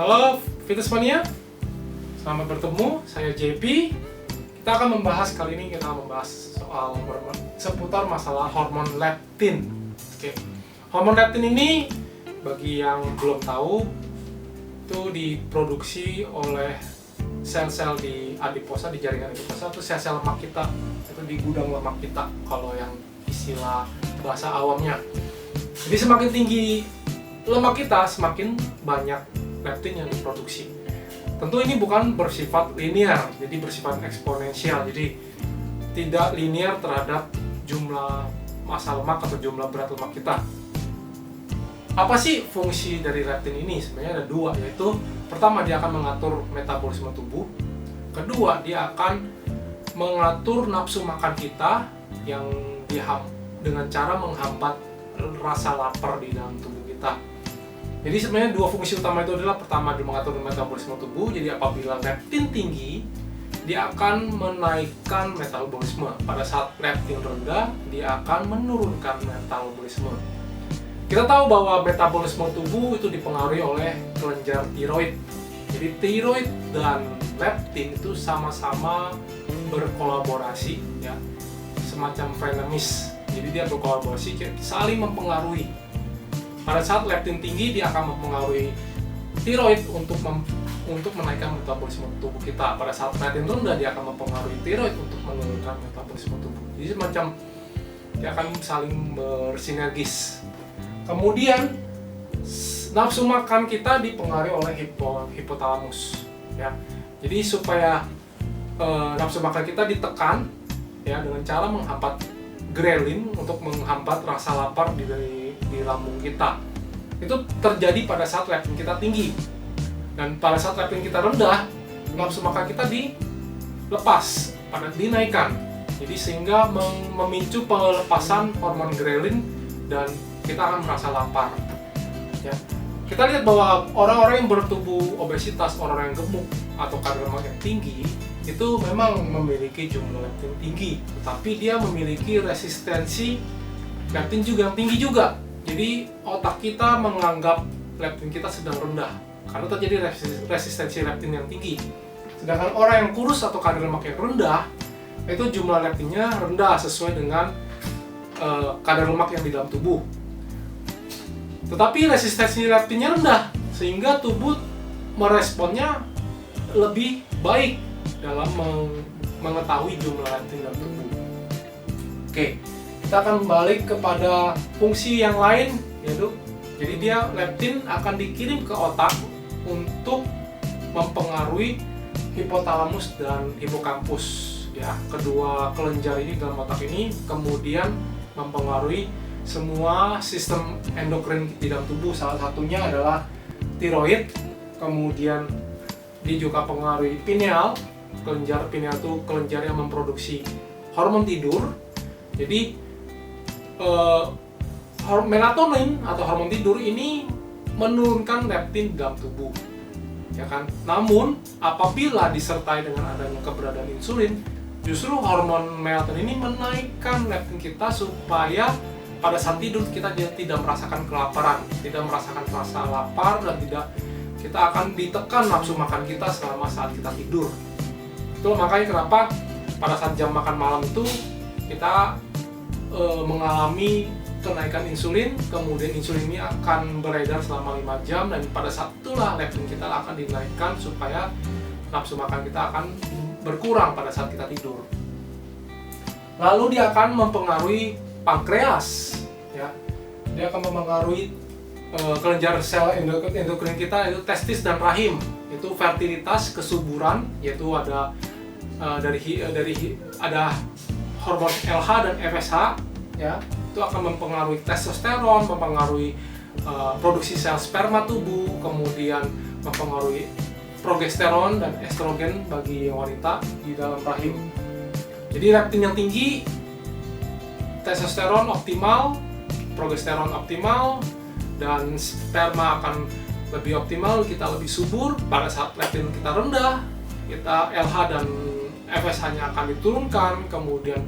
Halo Fitness Mania, selamat bertemu, saya JP. Kita akan membahas, kali ini kita akan membahas soal seputar masalah hormon leptin. Oke. Hormon leptin ini, bagi yang belum tahu, itu diproduksi oleh sel-sel di adiposa, di jaringan adiposa, itu sel-sel lemak kita, itu di gudang lemak kita, kalau yang istilah bahasa awamnya. Jadi semakin tinggi lemak kita, semakin banyak leptin yang diproduksi. Tentu ini bukan bersifat linear, jadi bersifat eksponensial. Jadi tidak linear terhadap jumlah massa lemak atau jumlah berat lemak kita. Apa sih fungsi dari leptin ini? Sebenarnya ada dua, yaitu pertama dia akan mengatur metabolisme tubuh, kedua dia akan mengatur nafsu makan kita yang dengan cara menghambat rasa lapar di dalam tubuh kita. Jadi sebenarnya dua fungsi utama itu adalah, pertama dia mengatur metabolisme tubuh. Jadi apabila leptin tinggi, dia akan menaikkan metabolisme. Pada saat leptin rendah, dia akan menurunkan metabolisme. Kita tahu bahwa metabolisme tubuh itu dipengaruhi oleh kelenjar tiroid. Jadi tiroid dan leptin itu sama-sama berkolaborasi, ya, semacam frenemies. Jadi dia berkolaborasi, saling mempengaruhi. Pada saat leptin tinggi, dia akan mempengaruhi tiroid untuk menaikkan metabolisme tubuh kita. Pada saat leptin rendah, dia akan mempengaruhi tiroid untuk menurunkan metabolisme tubuh. Jadi semacam dia akan saling bersinergis. Kemudian nafsu makan kita dipengaruhi oleh hipotalamus, ya. Jadi supaya nafsu makan kita ditekan, ya, dengan cara menghambat grelin untuk menghambat rasa lapar di lambung kita. Itu terjadi pada saat leptin kita tinggi. Dan pada saat leptin kita rendah, nafsu makan kita dilepas, dinaikkan. Jadi sehingga memicu pelepasan hormon grelin dan kita akan merasa lapar. Ya. Kita lihat bahwa orang-orang yang bertubuh obesitas, orang yang gemuk atau kadar lemak yang tinggi, itu memang memiliki jumlah leptin tinggi, tetapi dia memiliki resistensi leptin juga yang tinggi juga. Jadi otak kita menganggap leptin kita sedang rendah karena terjadi resistensi leptin yang tinggi. Sedangkan orang yang kurus atau kadar lemak yang rendah, itu jumlah leptinnya rendah sesuai dengan kadar lemak yang di dalam tubuh. Tetapi resistensi leptinnya rendah, sehingga tubuh meresponnya lebih baik dalam mengetahui jumlah leptin dalam tubuh. Oke, kita akan balik kepada fungsi yang lain, yaitu jadi dia leptin akan dikirim ke otak untuk mempengaruhi hipotalamus dan hipokampus, ya, kedua kelenjar ini dalam otak ini, kemudian mempengaruhi semua sistem endokrin di dalam tubuh. Salah satunya adalah tiroid, kemudian dia juga mempengaruhi pineal. Kelenjar pineal itu kelenjar yang memproduksi hormon tidur. Jadi melatonin atau hormon tidur ini menurunkan leptin dalam tubuh, ya kan. Namun apabila disertai dengan adanya keberadaan insulin, justru hormon melatonin ini menaikkan leptin kita supaya pada saat tidur kita tidak merasakan kelaparan, tidak merasakan rasa lapar, dan kita akan ditekan nafsu makan kita selama saat kita tidur. Itu makanya kenapa pada saat jam makan malam itu kita mengalami kenaikan insulin, kemudian insulin ini akan beredar selama 5 jam, dan pada saat itulah leptin kita akan dinaikkan supaya nafsu makan kita akan berkurang pada saat kita tidur. Lalu dia akan mempengaruhi pankreas, ya. Dia akan mempengaruhi kelenjar sel endokrin kita, yaitu testis dan rahim. Itu fertilitas, kesuburan, yaitu ada ada hormon LH dan FSH, ya. Itu akan mempengaruhi testosteron, mempengaruhi produksi sel sperma tubuh, kemudian mempengaruhi progesteron dan estrogen bagi wanita di dalam rahim. Jadi leptin yang tinggi, testosteron optimal, progesteron optimal, dan sperma akan lebih optimal, kita lebih subur. Pada saat leptin kita rendah, kita LH dan FSH-nya akan diturunkan, kemudian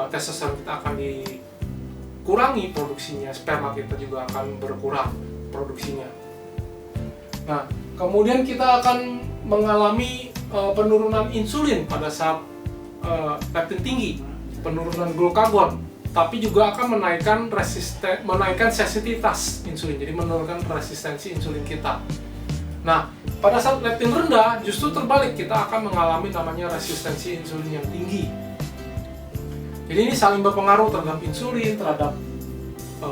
testosteron kita akan dikurangi produksinya, sperma kita juga akan berkurang produksinya. Nah, Kemudian kita akan mengalami penurunan insulin pada saat leptin tinggi, penurunan glukagon, tapi juga akan menaikkan sensitivitas insulin, jadi menurunkan resistensi insulin kita. Nah, pada saat leptin rendah, justru terbalik, kita akan mengalami namanya resistensi insulin yang tinggi. Jadi ini saling berpengaruh terhadap insulin, terhadap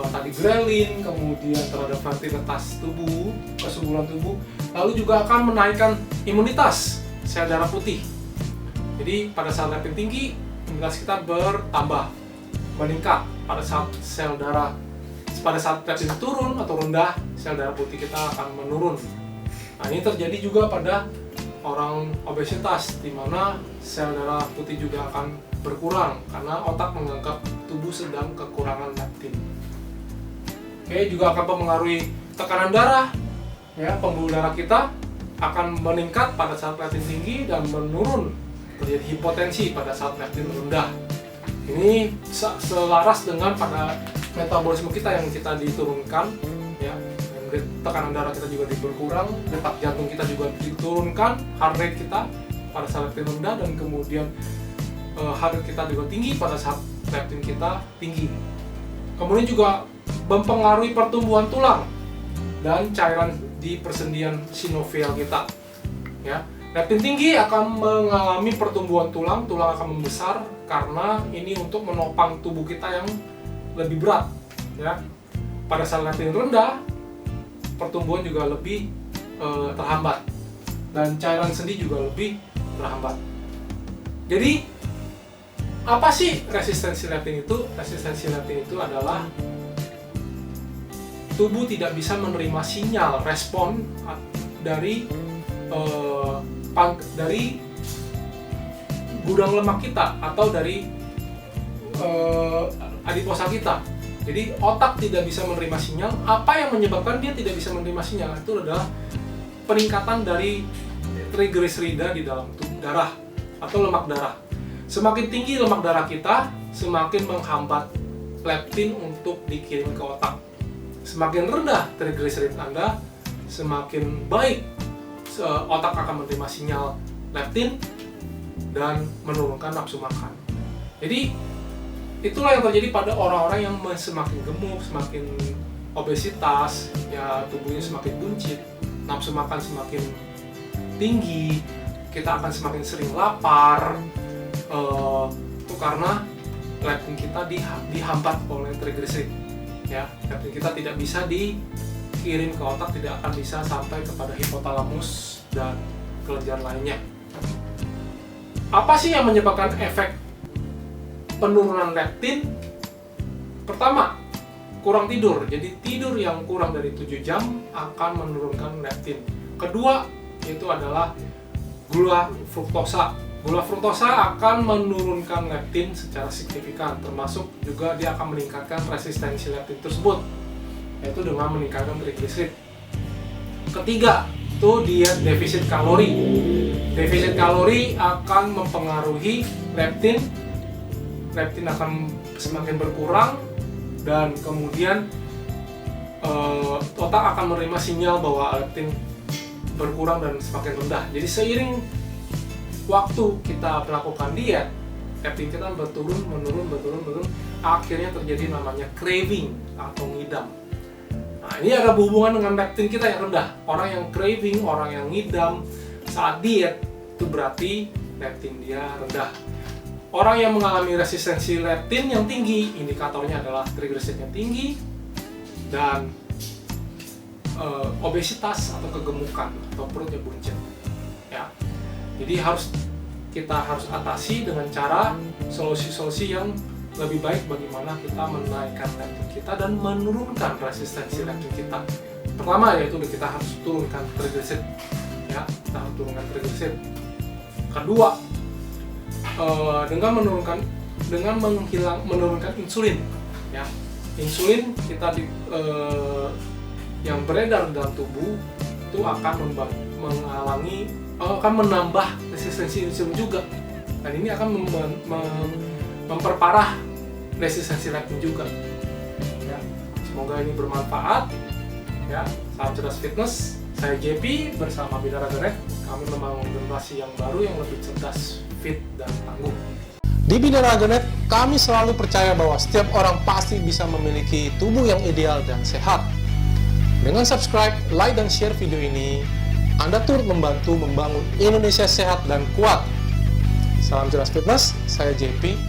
tadi grelin, kemudian terhadap fertilitas tubuh, kesuburan tubuh, lalu juga akan menaikkan imunitas sel darah putih. Jadi pada saat leptin tinggi, imunitas kita bertambah, meningkat. Pada saat leptin turun atau rendah, sel darah putih kita akan menurun. Nah, ini terjadi juga pada orang obesitas, di mana sel darah putih juga akan berkurang karena otak menganggap tubuh sedang kekurangan leptin. Oke, juga akan mempengaruhi tekanan darah, ya, pembuluh darah kita akan meningkat pada saat leptin tinggi dan menurun, terjadi hipotensi pada saat leptin rendah. Ini selaras dengan pada metabolisme kita yang kita diturunkan, ya, tekanan darah kita juga berkurang, detak jantung kita juga diturunkan, heart rate kita pada saat leptin rendah, dan kemudian heart rate kita juga tinggi pada saat leptin kita tinggi. Kemudian juga mempengaruhi pertumbuhan tulang dan cairan di persendian sinovial kita. Ya, leptin tinggi akan mengalami pertumbuhan tulang akan membesar karena ini untuk menopang tubuh kita yang lebih berat. Ya, pada saat leptin rendah, pertumbuhan juga lebih terhambat dan cairan sendi juga lebih terhambat. Jadi apa sih resistensi leptin itu? Resistensi leptin itu adalah tubuh tidak bisa menerima sinyal respon dari gudang lemak kita atau dari adiposa kita. Jadi otak tidak bisa menerima sinyal. Apa yang menyebabkan dia tidak bisa menerima sinyal? Itu adalah peningkatan dari trigliserida di dalam darah atau lemak darah. Semakin tinggi lemak darah kita, semakin menghambat leptin untuk dikirim ke otak. Semakin rendah trigliserid Anda, semakin baik otak akan menerima sinyal leptin dan menurunkan nafsu makan. Jadi itulah yang terjadi pada orang-orang yang semakin gemuk, semakin obesitas, ya tubuhnya semakin buncit, nafsu makan semakin tinggi, kita akan semakin sering lapar. Itu karena leptin kita dihambat oleh trigliserid. Ya, leptin kita tidak bisa dikirim ke otak, tidak akan bisa sampai kepada hipotalamus dan kelenjar lainnya. Apa sih yang menyebabkan efek penurunan leptin? Pertama, kurang tidur. Jadi tidur yang kurang dari 7 jam akan menurunkan leptin. Kedua, itu adalah gula fruktosa. Gula fruktosa akan menurunkan leptin secara signifikan, termasuk juga dia akan meningkatkan resistensi leptin tersebut, yaitu dengan meningkatkan trigliserid. Ketiga, itu diet defisit kalori. Defisit kalori akan mempengaruhi leptin. Leptin akan semakin berkurang dan kemudian otak akan menerima sinyal bahwa leptin berkurang dan semakin rendah. Jadi seiring waktu kita melakukan diet, leptin kita menurun, akhirnya terjadi namanya craving atau ngidam. Nah, ini ada hubungan dengan leptin kita yang rendah. Orang yang craving, orang yang ngidam saat diet, itu berarti leptin dia rendah. Orang yang mengalami resistensi leptin yang tinggi, indikatornya adalah trigliseridnya tinggi dan obesitas atau kegemukan atau perutnya buncit. Ya. Jadi kita harus atasi dengan cara solusi-solusi yang lebih baik bagaimana kita menaikkan leptin kita dan menurunkan resistensi leptin kita. Pertama yaitu kita harus turunkan trigliserid, ya, kita harus turunkan trigliserid. Kedua, dengan menurunkan insulin, ya. Insulin kita yang beredar dalam tubuh itu akan menambah resistensi insulin juga, dan ini akan memperparah resistensi leptin juga. Ya, semoga ini bermanfaat. Ya, salam cerdas fitness. Saya JP bersama Binaraga Red, kami membangun generasi yang baru yang lebih cerdas, fit, dan tangguh. Di Binaraga Red, kami selalu percaya bahwa setiap orang pasti bisa memiliki tubuh yang ideal dan sehat. Dengan subscribe, like, dan share video ini, Anda turut membantu membangun Indonesia sehat dan kuat. Salam Jelas Fitness, saya JP.